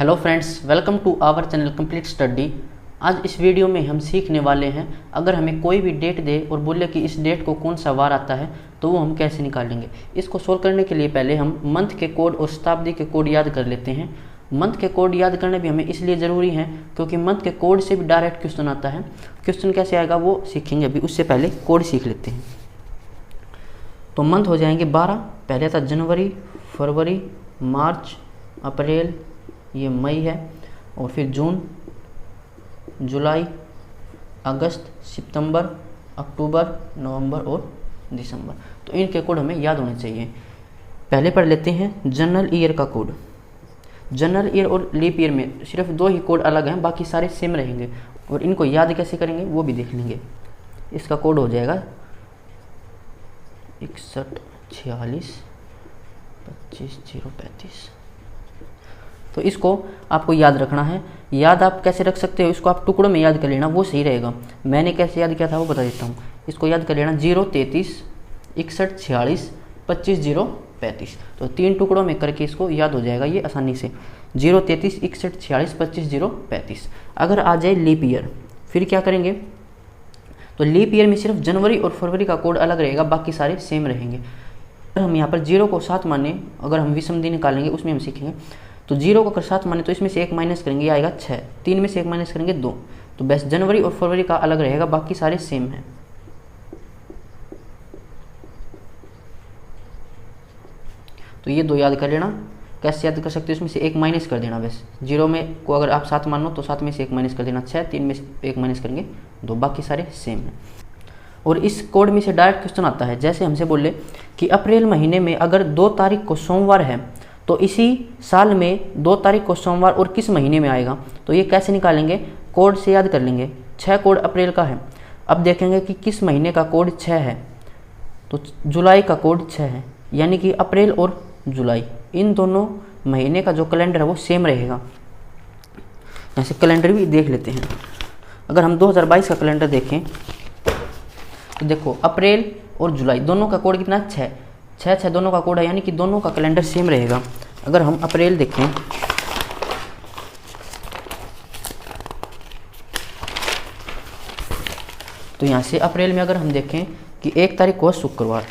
Hello friends, welcome to our channel complete study. आज इस video में हम सीखने वाले हैं, अगर हमें कोई भी डेट दे और बोले कि इस डेट को कौन सा वार आता है तो वो हम कैसे निकालेंगे। इसको सोल्व करने के लिए पहले हम मंथ के कोड और शताब्दी के कोड याद कर लेते हैं। मंथ के कोड याद करने भी हमें इसलिए ज़रूरी हैं क्योंकि मंथ के कोड से भी डायरेक्ट क्वेश्चन आता है। क्वेश्चन कैसे आएगा वो सीखेंगे, अभी उससे पहले कोड सीख लेते हैं। तो मंथ हो जाएंगे 12। पहले था जनवरी, फरवरी, मार्च, अप्रैल, ये मई है, और फिर जून, जुलाई, अगस्त, सितंबर, अक्टूबर, नवंबर और दिसंबर। तो इनके कोड हमें याद होने चाहिए। पहले पढ़ लेते हैं जनरल ईयर का कोड। जनरल ईयर और लीप ईयर में सिर्फ दो ही कोड अलग हैं, बाकी सारे सेम रहेंगे। और इनको याद कैसे करेंगे वो भी देख लेंगे। इसका कोड हो जाएगा 6146-25035। तो इसको आपको याद रखना है। याद आप कैसे रख सकते हो, इसको आप टुकड़ों में याद कर लेना, वो सही रहेगा। मैंने कैसे याद किया था वो बता देता हूँ। इसको याद कर लेना 033-6146-25-035। तो 3 टुकड़ों में करके इसको याद हो जाएगा ये आसानी से। 033-6146-25-035। अगर आ जाए लीप ईयर, फिर क्या करेंगे, तो लीप ईयर में सिर्फ जनवरी और फरवरी का कोड अलग रहेगा, बाकी सारे सेम रहेंगे। अगर हम यहाँ पर 0 को 7 माने, अगर हम विषम दिन निकालेंगे उसमें हम सीखेंगे। तो 0 को अगर 7 माने तो इसमें से 1 माइनस करेंगे, आएगा 6। 3 में से 1 माइनस करेंगे 2। तो बस जनवरी और फरवरी का अलग रहेगा, बाकी सारे सेम हैं। तो ये 2 याद कर लेना। कैसे याद कर सकते हो, इसमें से 1 माइनस कर देना। बस 0 में को अगर आप 7 मानो तो 7 में से 1 माइनस कर देना 6। 3 में से 1 माइनस करेंगे 2, बाकी सारे सेम हैं। और इस कोड में से डायरेक्ट क्वेश्चन आता है। जैसे हमसे बोले कि अप्रैल महीने में अगर 2 तारीख को सोमवार है तो इसी साल में 2 तारीख को सोमवार और किस महीने में आएगा। तो ये कैसे निकालेंगे, कोड से याद कर लेंगे। 6 कोड अप्रैल का है। अब देखेंगे कि किस महीने का कोड 6 है, तो जुलाई का कोड 6 है, यानी कि अप्रैल और जुलाई इन दोनों महीने का जो कैलेंडर है वो सेम रहेगा। ऐसे कैलेंडर भी देख लेते हैं। अगर हम 2022 का कैलेंडर देखें तो देखो अप्रैल और जुलाई दोनों का कोड कितना, 6 दोनों का कोड है, यानी कि दोनों का कैलेंडर सेम रहेगा। अगर हम अप्रैल देखें तो यहाँ से अप्रैल में अगर हम देखें कि 1 तारीख को शुक्रवार,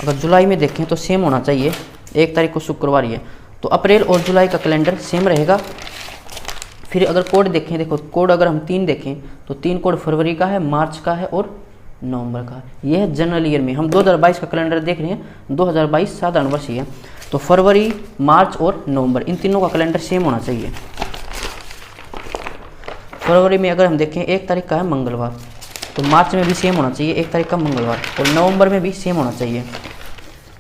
अगर जुलाई में देखें तो सेम होना चाहिए, 1 तारीख को शुक्रवार ही है। तो अप्रैल और जुलाई का कैलेंडर सेम रहेगा। फिर अगर कोड देखें, देखो कोड अगर हम 3 देखें तो 3 कोड फरवरी का है, मार्च का है और नवंबर का। यह है जनरल ईयर में। हम 2022 का कैलेंडर देख रहे हैं। 2022 साधारण वर्ष ही है, तो फरवरी, मार्च और नवंबर इन तीनों का कैलेंडर सेम होना चाहिए। फरवरी में अगर हम देखें 1 तारीख का है मंगलवार, तो मार्च में भी सेम होना चाहिए, 1 तारीख का मंगलवार, और नवंबर में भी सेम होना चाहिए।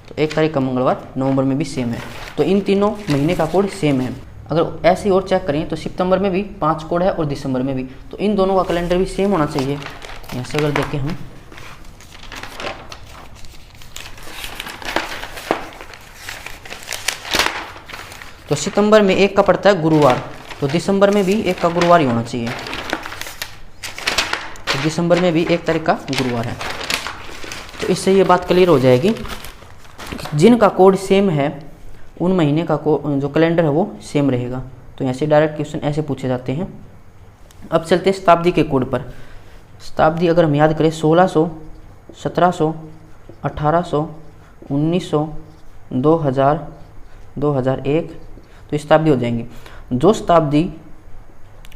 तो 1 तारीख का मंगलवार नवंबर में भी सेम है। तो इन तीनों महीने का कोड सेम है। अगर ऐसे और चेक करें तो सितंबर में भी 5 कोड है और दिसंबर में भी, तो इन दोनों का कैलेंडर भी सेम होना चाहिए। यहाँ से अगर देखें हम तो सितंबर में 1 का पड़ता है गुरुवार, तो दिसंबर में भी 1 का गुरुवार ही होना चाहिए। तो दिसंबर में भी 1 तारीख का गुरुवार है। तो इससे ये बात क्लियर हो जाएगी कि जिनका कोड सेम है उन महीने का जो कैलेंडर है वो सेम रहेगा। तो यहाँ से डायरेक्ट क्वेश्चन ऐसे पूछे जाते हैं। अब चलते हैं शताब्दी के कोड पर। शताब्दी अगर हम याद करें 1600, 1700, 1800, 1900, 2000, 2001, तो शताब्दी हो जाएंगी। जो शताब्दी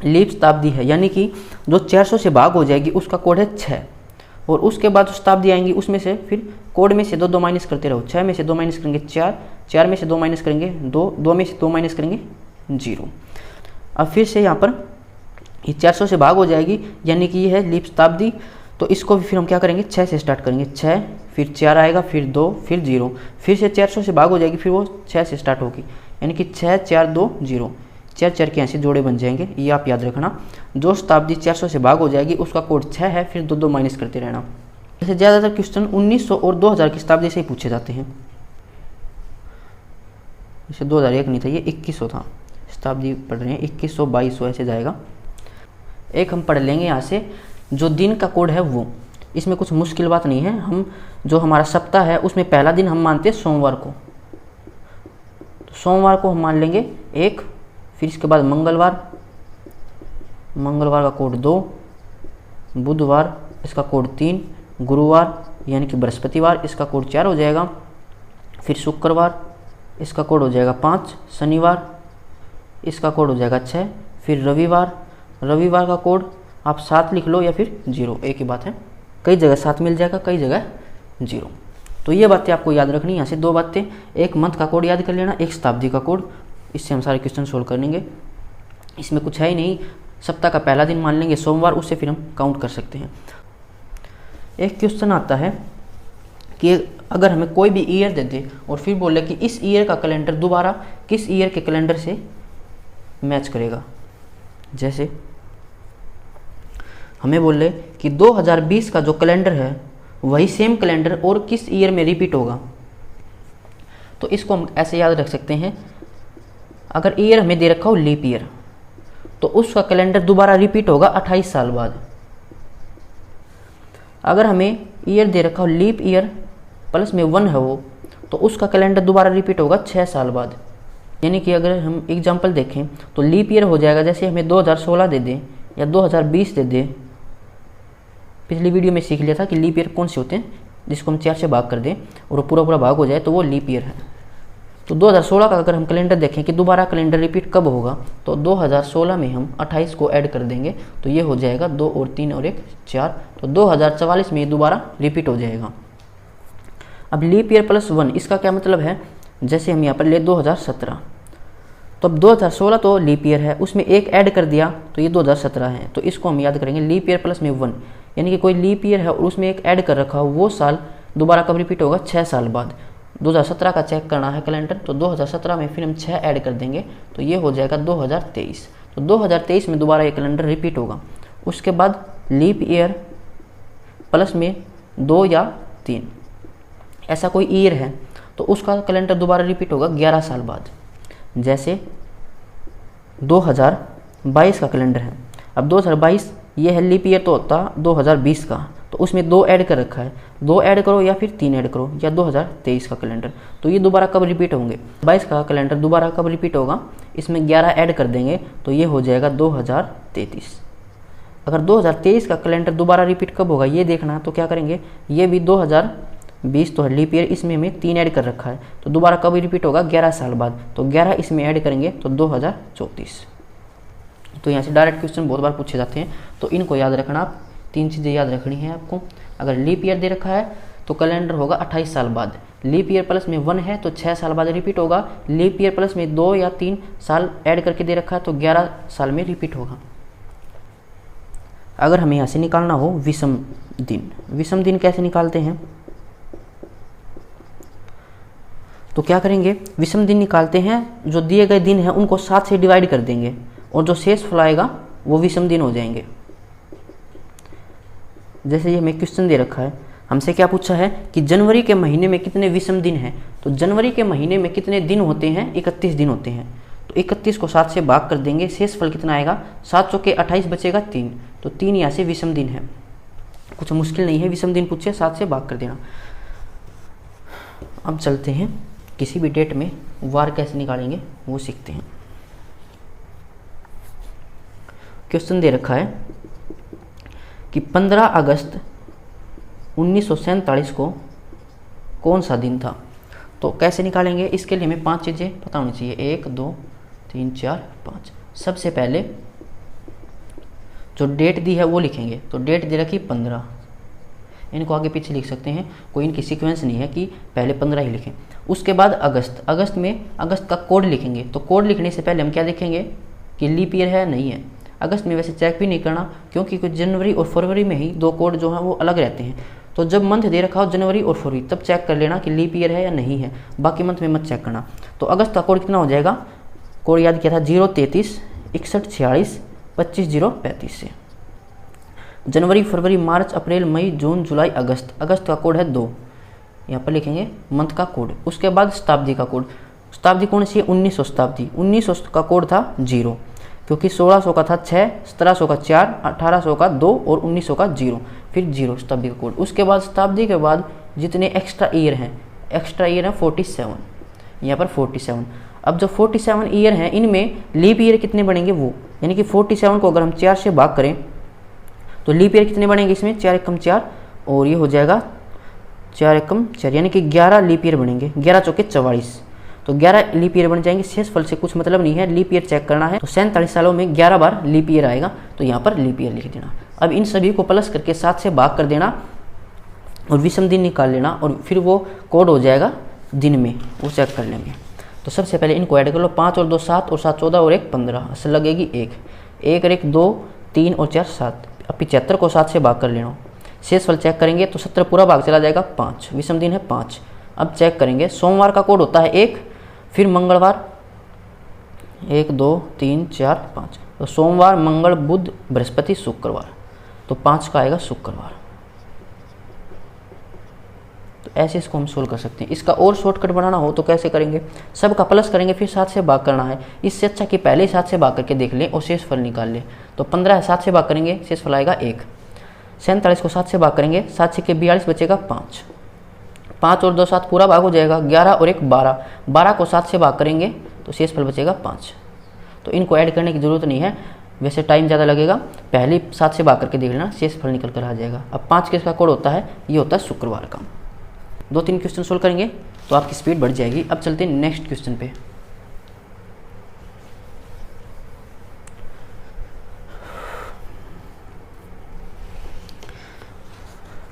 लीप शताब्दी है, यानी कि जो 400 से भाग हो जाएगी, उसका कोड है 6। और उसके बाद जो शताब्दी आएंगी उसमें से फिर कोड में से 2 माइनस करते रहो। 6 में से 2 माइनस करेंगे 4, 4 में से 2 माइनस करेंगे 2, 2 में से 2 माइनस करेंगे 0। अब फिर से यहाँ पर ये 400 से भाग हो जाएगी, यानी कि ये है लीप शताब्दी। तो इसको भी फिर हम क्या करेंगे, 6 से स्टार्ट करेंगे। 6, फिर 4 आएगा, फिर 2, फिर 0, फिर से 400 से भाग हो जाएगी, फिर वो 6 से स्टार्ट होगी, यानी कि 6, 4, 2, 0। 4 के ऐसे जोड़े बन जाएंगे, ये आप याद रखना। जो शताब्दी 400 से भाग हो जाएगी उसका कोड 6 है, फिर 2 माइनस करते रहना। जैसे ज़्यादातर क्वेश्चन 1900 और 2000 की शताब्दी से ही पूछे जाते हैं। जैसे 2001 नहीं था, ये 2100 था। शताब्दी पढ़ रहे हैं 2100, 2200 ऐसे जाएगा। एक हम पढ़ लेंगे यहाँ से, जो दिन का कोड है वो, इसमें कुछ मुश्किल बात नहीं है। हम जो हमारा सप्ताह है उसमें पहला दिन हम मानते हैं सोमवार को, तो सोमवार को हम मान लेंगे 1, फिर इसके बाद मंगलवार, मंगलवार का कोड 2, बुधवार इसका कोड 3, गुरुवार यानी कि बृहस्पतिवार इसका कोड 4 हो जाएगा, फिर शुक्रवार इसका कोड हो जाएगा 5, शनिवार इसका कोड हो जाएगा 6, फिर रविवार, रविवार का कोड आप 7 लिख लो या फिर 0, एक ही बात है, कई जगह 7 मिल जाएगा, कई जगह 0। तो ये बातें आपको याद रखनी। यहाँ से 2 बातें, एक मंथ का कोड याद कर लेना, एक शताब्दी का कोड, इससे हम सारे क्वेश्चन सोल्व कर लेंगे। इसमें कुछ है ही नहीं, सप्ताह का पहला दिन मान लेंगे सोमवार, उससे फिर हम काउंट कर सकते हैं। एक क्वेश्चन आता है कि अगर हमें कोई भी ईयर दे दे और फिर बोले कि इस ईयर का कैलेंडर दोबारा किस ईयर के कैलेंडर से मैच करेगा। जैसे हमें बोले कि 2020 का जो कैलेंडर है वही सेम कैलेंडर और किस ईयर में रिपीट होगा, तो इसको हम ऐसे याद रख सकते हैं। अगर ईयर हमें दे रखा हो लीप ईयर, तो उसका कैलेंडर दोबारा रिपीट होगा 28 साल बाद। अगर हमें ईयर दे रखा हो लीप ईयर प्लस में 1 है वो, तो उसका कैलेंडर दोबारा रिपीट होगा 6 साल बाद। यानी कि अगर हम एग्जांपल देखें तो लीप ईयर हो जाएगा, जैसे हमें 2016 दे दें या 2020 दे दें। पिछली वीडियो में सीख लिया था कि लीप ईयर कौन से होते हैं, जिसको हम 4 से भाग कर दें और पूरा पूरा भाग हो जाए तो वो लीप ईयर है। तो 2016 का अगर हम कैलेंडर देखें कि दोबारा कैलेंडर रिपीट कब होगा, तो 2016 में हम 28 को ऐड कर देंगे, तो ये हो जाएगा 2 और 3 और 1 4, तो 2044 में ये दोबारा रिपीट हो जाएगा। अब लीप ईयर प्लस 1 इसका क्या मतलब है, जैसे हम यहाँ पर ले 2017, तो अब 2016 तो लीप ईयर है, उसमें 1 ऐड कर दिया तो ये 2017 है, तो इसको हम याद करेंगे लीप ईयर प्लस में 1, यानी कि कोई लीप ईयर है और उसमें 1 ऐड कर रखा हो, वो साल दोबारा कब रिपीट होगा, 6 साल बाद। 2017 का चेक करना है कैलेंडर, तो 2017 में फिर हम 6 ऐड कर देंगे, तो ये हो जाएगा 2023। तो 2023 में दोबारा ये कैलेंडर रिपीट होगा। उसके बाद लीप ईयर प्लस में 2 या 3 ऐसा कोई ईयर है, तो उसका कैलेंडर दोबारा रिपीट होगा 11 साल बाद। जैसे 2022 का कैलेंडर है, अब 2022 ये है लीप ईयर तो होता 2020 का, तो उसमें 2 ऐड कर रखा है, 2 ऐड करो या फिर 3 ऐड करो, या 2023 का कैलेंडर, तो ये दोबारा कब रिपीट होंगे, 22 का कैलेंडर दोबारा कब रिपीट होगा, इसमें 11 ऐड कर देंगे तो ये हो जाएगा 2033। अगर 2023 का कैलेंडर दोबारा रिपीट कब होगा ये देखना, तो क्या करेंगे, ये भी 2020 तो है लीप ईयर, इसमें हमें 3 ऐड कर रखा है, तो दोबारा कब रिपीट होगा, 11 साल बाद, तो 11 इसमें ऐड करेंगे तो 2034। तो यहाँ से डायरेक्ट क्वेश्चन बहुत बार पूछे जाते हैं, तो इनको याद रखना। आप 3 चीज़ें याद रखनी है आपको। अगर लीप ईयर दे रखा है तो कैलेंडर होगा 28 साल बाद, लीप ईयर प्लस में 1 है तो 6 साल बाद रिपीट होगा, लीप ईयर प्लस में 2 या 3 साल ऐड करके दे रखा है तो 11 साल में रिपीट होगा। अगर हमें यहाँ से निकालना हो विषम दिन, विषम दिन कैसे निकालते हैं, तो क्या करेंगे, विषम दिन निकालते हैं, जो दिए गए दिन हैं उनको 7 से डिवाइड कर देंगे और जो शेष फल आएगा वो विषम दिन हो जाएंगे। जैसे ये हमें क्वेश्चन दे रखा है, हमसे क्या पूछा है कि जनवरी के महीने में कितने विषम दिन हैं, तो जनवरी के महीने में कितने दिन होते हैं, 31 दिन होते हैं, तो 31 को 7 से भाग कर देंगे, शेष फल कितना आएगा, 7 चौके 28 बचेगा 3, तो 3 यहाँ से विषम दिन है। कुछ मुश्किल नहीं है, विषम दिन पूछे 7 से भाग कर देना। अब चलते हैं किसी भी डेट में वार कैसे निकालेंगे वो सीखते हैं। क्वेश्चन दे रखा है कि 15 अगस्त 1947 को कौन सा दिन था, तो कैसे निकालेंगे, इसके लिए हमें 5 चीज़ें पता होनी चाहिए, 1 2 3 4 5। सबसे पहले जो डेट दी है वो लिखेंगे, तो डेट दे रखी 15, इनको आगे पीछे लिख सकते हैं, कोई इनकी सीक्वेंस नहीं है कि पहले 15 ही लिखें। उसके बाद अगस्त, अगस्त में अगस्त का कोड लिखेंगे, तो कोड लिखने से पहले हम क्या देखेंगे कि लीप ईयर है नहीं है। अगस्त में वैसे चेक भी नहीं करना, क्योंकि कुछ जनवरी और फरवरी में ही 2 कोड जो हैं वो अलग रहते हैं, तो जब मंथ दे रखा हो जनवरी और फरवरी तब चेक कर लेना कि लीप ईयर है या नहीं है, बाकी मंथ में मत चेक करना। तो अगस्त का कोड कितना हो जाएगा, कोड याद किया था 033 61 46 25 035 से। जनवरी फरवरी मार्च अप्रैल मई जून जुलाई अगस्त, अगस्त का कोड है 2, यहाँ पर लिखेंगे मंथ का कोड। उसके बाद शताब्दी का कोड, शताब्दी कौन सी है, 1900 शताब्दी, 1900 का कोड था 0, क्योंकि 1600 का था 6, 1700 का 4, 1800 का 2 और 1900 का 0, फिर 0 शताब्दी का कोड। उसके बाद शताब्दी के बाद जितने एक्स्ट्रा ईयर हैं, एक्स्ट्रा ईयर है 47, यहाँ पर 47। अब जो 47 ईयर हैं इनमें लीप ईयर कितने बनेंगे वो, यानी कि 47 को अगर हम 4 से भाग करें तो लीप ईयर कितने बनेंगे इसमें, 4 एकम 4 और ये हो जाएगा 4 एकम 4, यानी कि 11 लीप ईयर बनेंगे, 11 चौके 44, तो 11 लीप ईयर बन जाएंगे। शेषफल से कुछ मतलब नहीं है, लीप ईयर चेक करना है, तो 47 सालों में 11 बार लीप ईयर आएगा, तो यहाँ पर लीप ईयर लिख देना। अब इन सभी को प्लस करके 7 से भाग कर देना और विषम दिन निकाल लेना और फिर वो कोड हो जाएगा दिन में, वो चेक कर लेंगे। तो सबसे पहले इनको ऐड कर लो, 5 और 2 7 और 7 14 और 1 15, असल लगेगी 1 और 1 2 3 और 4 7। अब 75 को 7 से भाग कर लेना, शेषफल चेक करेंगे तो 17 पूरा भाग चला जाएगा 5, विषम दिन है 5। अब चेक करेंगे, सोमवार का कोड होता है 1, फिर मंगलवार 1 2 3 4 5, तो सोमवार मंगल बुध बृहस्पति शुक्रवार, तो 5 का आएगा शुक्रवार। तो ऐसे इसको हम सोल्व कर सकते हैं। इसका और शॉर्टकट बनाना हो तो कैसे करेंगे, सबका प्लस करेंगे फिर 7 से भाग करना है। इससे अच्छा कि पहले ही 7 से भाग करके देख लें और शेषफल निकाल लें। तो 15 है 7 से भाग करेंगे, शेषफल आएगा 1। 47 को 7 से भाग करेंगे, 7 से 42 बचेगा 5, 5 और 2 7 पूरा भाग हो जाएगा, 11 और 1 12, 12 को 7 से भाग करेंगे तो शेषफल बचेगा 5। तो इनको ऐड करने की जरूरत नहीं है, वैसे टाइम ज़्यादा लगेगा, पहले 7 से भाग करके देख लेना, शेषफल निकल कर आ जाएगा। अब 5 के इसका कोड होता है, ये होता है शुक्रवार का। 2-3 क्वेश्चन सोल्व करेंगे तो आपकी स्पीड बढ़ जाएगी। अब चलते हैं नेक्स्ट क्वेश्चन पे।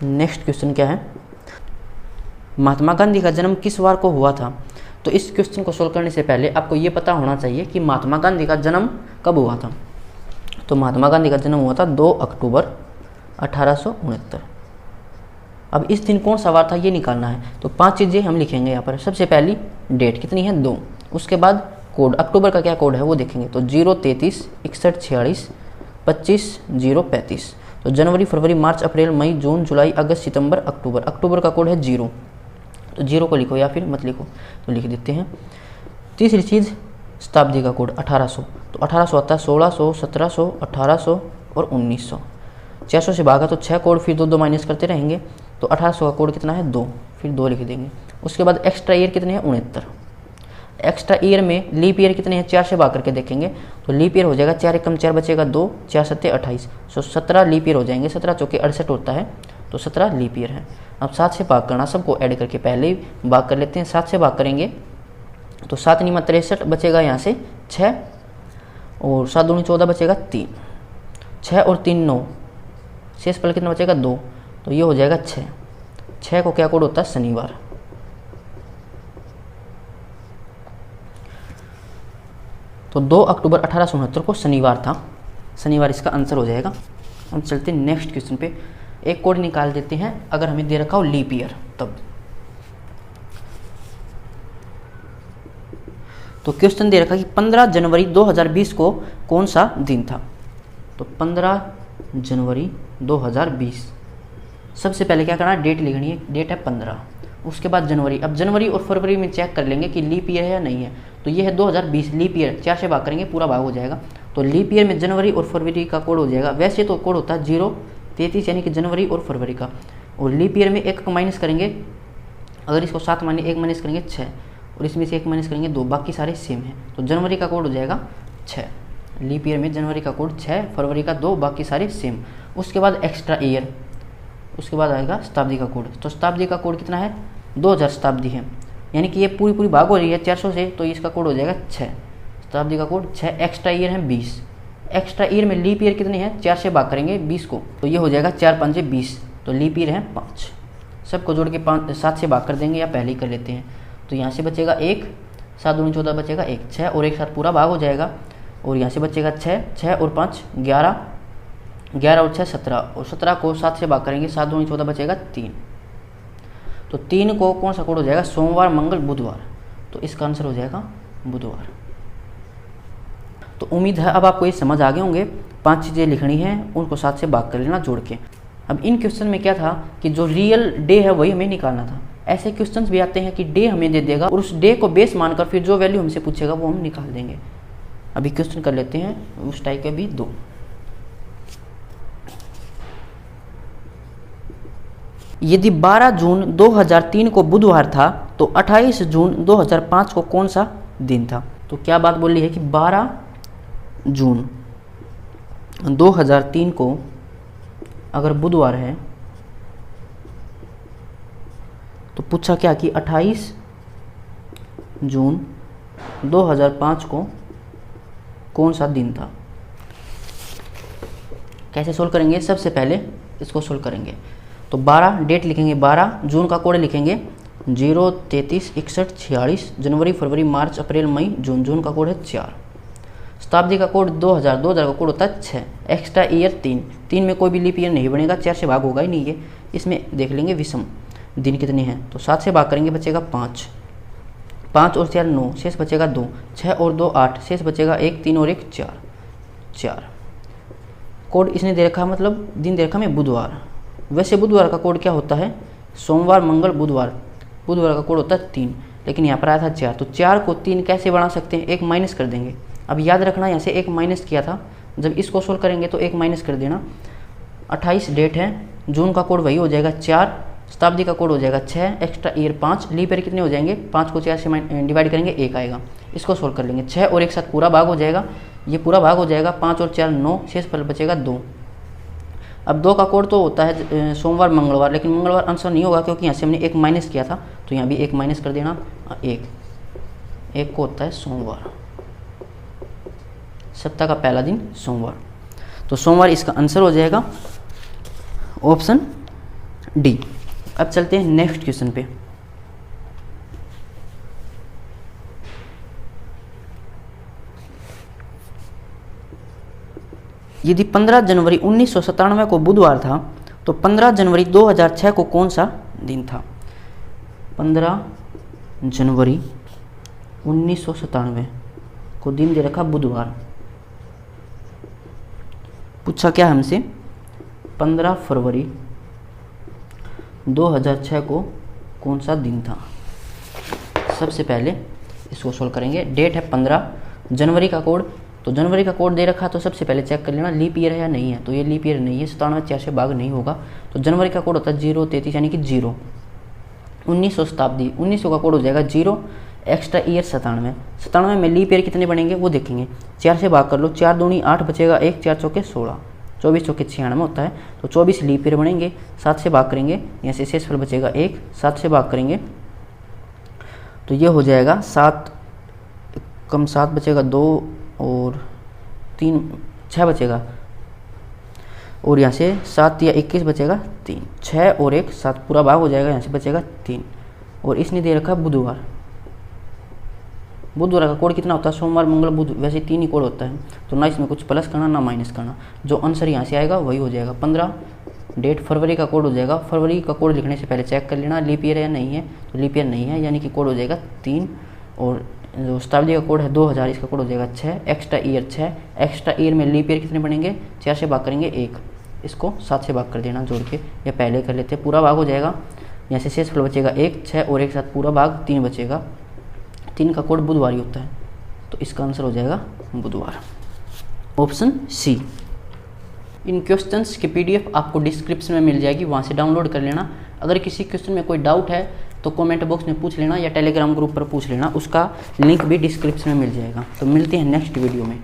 नेक्स्ट क्वेश्चन क्या है, महात्मा गांधी का जन्म किस वार को हुआ था। तो इस क्वेश्चन को सोल्व करने से पहले आपको ये पता होना चाहिए कि महात्मा गांधी का जन्म कब हुआ था। तो महात्मा गांधी का जन्म हुआ था 2 अक्टूबर 1869। अब इस दिन कौन सा वार था ये निकालना है, तो 5 चीज़ें हम लिखेंगे यहाँ पर। सबसे पहली डेट कितनी है 2, उसके बाद कोड, अक्टूबर का क्या कोड है वो देखेंगे, तो 033 61 46 25 035। तो जनवरी फरवरी मार्च अप्रैल मई जून जुलाई अगस्त सितंबर अक्टूबर, अक्टूबर का कोड है 0, तो 0 को लिखो या फिर मत लिखो, तो लिख देते हैं। तीसरी चीज़ शताब्दी का कोड 1800, तो 1800 आता है 1600 1700 1800 और 1900। 600 से भागा तो 6 कोड, फिर 2 2 माइनस करते रहेंगे, तो 1800 का कोड कितना है 2, फिर 2 लिख देंगे। उसके बाद एक्स्ट्रा ईयर कितने हैं 69। एक्स्ट्रा ईयर में लीप ईयर कितने हैं 4 से भाग करके देखेंगे, तो लीप ईयर हो जाएगा 4 एकम 4 बचेगा 2, 4 7 28, तो 17 लीप ईयर हो जाएंगे। 17 चौके 68 होता है, तो 17 लीप ईयर है। अब 7 से भाग करना, सबको ऐड करके पहले ही भाग कर लेते हैं। 7 से भाग करेंगे तो 7 निमा 63 बचेगा यहाँ से 6 और 7 दूनी 14 बचेगा 3, 6 और 3 9, शेषफल कितना बचेगा 2, तो ये हो जाएगा 6। 6 को क्या कोड होता है शनिवार। तो 2 अक्टूबर 1869 को शनिवार था, शनिवार इसका आंसर हो जाएगा। हम चलते हैं नेक्स्ट क्वेश्चन पे। एक कोड निकाल देते हैं अगर हमें दे रखा हो लीप ईयर तब। तो क्वेश्चन दे रखा कि 15 जनवरी 2020 को कौन सा दिन था। तो 15 जनवरी 2020, सबसे पहले क्या करना है डेट लिखनी है, डेट है 15, उसके बाद जनवरी। अब जनवरी और फरवरी में चेक कर लेंगे कि लीप ईयर है या नहीं है, तो ये है 2020 लीप ईयर, 4 से भाग करेंगे पूरा भाग हो जाएगा। तो लीप ईयर में जनवरी और फरवरी का कोड हो जाएगा। वैसे तो कोड होता है 033 यानी कि जनवरी और फरवरी का, और लीप ईयर में 1 का माइनस करेंगे, अगर इसको 7 माने 1 माइनस करेंगे 6 और इसमें से 1 माइनस करेंगे 2, बाकी सारे सेम हैं। तो जनवरी का कोड हो जाएगा 6, लीप ईयर में जनवरी का कोड 6, फरवरी का 2, बाकी सारे सेम। उसके बाद एक्स्ट्रा ईयर, उसके बाद आएगा शताब्दी का कोड। तो शताब्दी का कोड कितना है 2000 शताब्दी है, यानी कि ये पूरी भाग हो रही है 400 से, तो इसका कोड हो जाएगा 6, शताब्दी का कोड 6। एक्स्ट्रा ईयर है 20, एक्स्ट्रा ईयर में लीप ईयर कितने हैं 4 से भाग करेंगे 20 को, तो ये हो जाएगा 4 5 20, तो लीप ईयर है 5। सबको जोड़ के 7 से भाग कर देंगे या पहले ही कर लेते हैं, तो यहाँ से बचेगा 1, 7 दूनी 14 बचेगा 1, 6 और 1 साथ पूरा भाग हो जाएगा, और यहाँ से बचेगा 6, 6 और 5 11, 11 और 6 17, और 17 को 7 से भाग करेंगे, 7 दूनी 14 बचेगा 3। तो 3 को कौन सा कोड हो जाएगा सोमवार मंगल बुधवार, तो इसका आंसर हो जाएगा बुधवार। तो उम्मीद है अब आपको ये समझ आ गए होंगे। 5 चीज़ें लिखनी है, उनको 7 से भाग कर लेना जोड़ के। अब इन क्वेश्चन में क्या था कि जो रियल डे है वही हमें निकालना था। ऐसे क्वेश्चंस भी आते हैं कि डे हमें दे देगा और उस डे को बेस मानकर फिर जो वैल्यू हमसे पूछेगा वो हम निकाल देंगे। अभी क्वेश्चन कर लेते हैं उस टाइप के भी 2। यदि 12 जून 2003 को बुधवार था तो 28 जून 2005 को कौन सा दिन था। तो क्या बात बोल रही है कि 12 जून 2003 को अगर बुधवार है तो पूछा क्या कि 28 जून 2005 को कौन सा दिन था। कैसे सोल्व करेंगे, सबसे पहले इसको सोल्व करेंगे। तो 12 डेट लिखेंगे, 12 जून का कोड लिखेंगे 0, 33, 61, 46, जनवरी, फरवरी, मार्च, अप्रैल, मई, जून। जून का कोड है 4। शताब्दी का कोड 2000, 2000 का कोड होता है 6। एक्स्ट्रा ईयर 3, 3 में कोई भी लीप ईयर नहीं बनेगा, 4 से भाग होगा ही नहीं। ये इसमें देख लेंगे विषम दिन कितने हैं, तो 7 से भाग करेंगे बचेगा 5, 5 और 4 9, शेष बचेगा 2, 6 और 2 8, शेष बचेगा 1, 3 और 1 4, 4। कोड इसने दे रखा, मतलब दिन दे रखा में बुधवार। वैसे बुधवार का कोड क्या होता है, सोमवार, मंगल, बुधवार। बुधवार का कोड होता है 3, लेकिन यहाँ पर आया था 4, तो 4 को 3 कैसे बना सकते हैं, 1 माइनस कर देंगे। अब याद रखना यहाँ से 1 माइनस किया था, जब इसको सोल्व करेंगे तो 1 माइनस कर देना। 28 डेट है, जून का कोड वही हो जाएगा 4, शताब्दी का कोड हो जाएगा 6, एक्स्ट्रा ईयर 5, लीप ईयर कितने हो जाएंगे, 5 को 4 से डिवाइड करेंगे 1 आएगा। इसको सोल्व कर लेंगे, 6 और 1 साथ पूरा भाग हो जाएगा, ये पूरा भाग हो जाएगा, 5 और 4 9, शेष पर बचेगा 2। अब 2 का कोड तो होता है सोमवार, मंगलवार, लेकिन मंगलवार आंसर नहीं होगा क्योंकि यहाँ से हमने 1 माइनस किया था, तो यहाँ भी 1 माइनस कर देना। 1 को होता है सोमवार, सप्ताह का पहला दिन सोमवार। तो सोमवार इसका आंसर हो जाएगा ऑप्शन डी। अब चलते हैं नेक्स्ट क्वेश्चन पे। यदि 15 जनवरी 1997 को बुधवार था तो 15 जनवरी 2006 को कौन सा दिन था। 15 जनवरी 1997 को दिन दे रखा बुधवार। पूछा क्या हमसे, 15 फरवरी 2006 को कौन सा दिन था। सबसे पहले इसको सोल्व करेंगे। डेट है 15, जनवरी का कोड, तो जनवरी का कोड दे रखा, तो सबसे पहले चेक कर लेना लीप ईयर है या नहीं है। तो ये लीप ईयर नहीं है, 97 4 से भाग नहीं होगा, तो जनवरी का कोड होता है 0, 33 यानी कि 0। 1900 शताब्दी, 1900 का कोड हो जाएगा 0, एक्स्ट्रा ईयर 97। 97 में लीप ईयर कितने बनेंगे वो देखेंगे, 4 से भाग कर लो, 4 दूनी 8 बचेगा 1, 4 चौके 16, 24 चौके 96 होता है, तो 24 लीप ईयर बनेंगे। 7 से भाग करेंगे, यहाँ से शेषफल बचेगा 1, 7 से भाग करेंगे तो ये हो जाएगा 7 कम 7 बचेगा 2 और 3 6 बचेगा, और यहाँ से 7 या 21 बचेगा 3, 6 और 1 7 पूरा भाग हो जाएगा, यहाँ से बचेगा 3। और इसने दे रखा बुधवार। बुधवार का कोड कितना होता है, सोमवार, मंगल, बुध, वैसे 3 ही कोड होता है, तो ना इसमें कुछ प्लस करना ना माइनस करना, जो आंसर यहाँ से आएगा वही हो जाएगा 15। डेट फरवरी का कोड हो जाएगा, फरवरी का कोड लिखने से पहले चेक कर लेना लीप ईयर है या नहीं है, तो लीप ईयर नहीं है यानी कि कोड हो जाएगा 3। और जो शताब्दी का कोड है 2000, इसका कोड हो जाएगा 6, एक्स्ट्रा ईयर 6, एक्स्ट्रा ईयर में लीप ईयर कितने बनेंगे, 4 से भाग करेंगे 1, इसको 7 से भाग कर देना जोड़ के, या पहले कर लेते हैं, पूरा भाग हो जाएगा, यहाँ से शेषफल बचेगा 1, 6 और 1 साथ पूरा भाग 3 बचेगा। 3 का कोड बुधवार ही होता है, तो इसका आंसर हो जाएगा बुधवार, ऑप्शन सी। इन क्वेश्चंस की पीडीएफ आपको डिस्क्रिप्शन में मिल जाएगी, वहाँ से डाउनलोड कर लेना। अगर किसी क्वेश्चन में कोई डाउट है तो कमेंट बॉक्स में पूछ लेना या टेलीग्राम ग्रुप पर पूछ लेना, उसका लिंक भी डिस्क्रिप्शन में मिल जाएगा। तो मिलते हैं नेक्स्ट वीडियो में।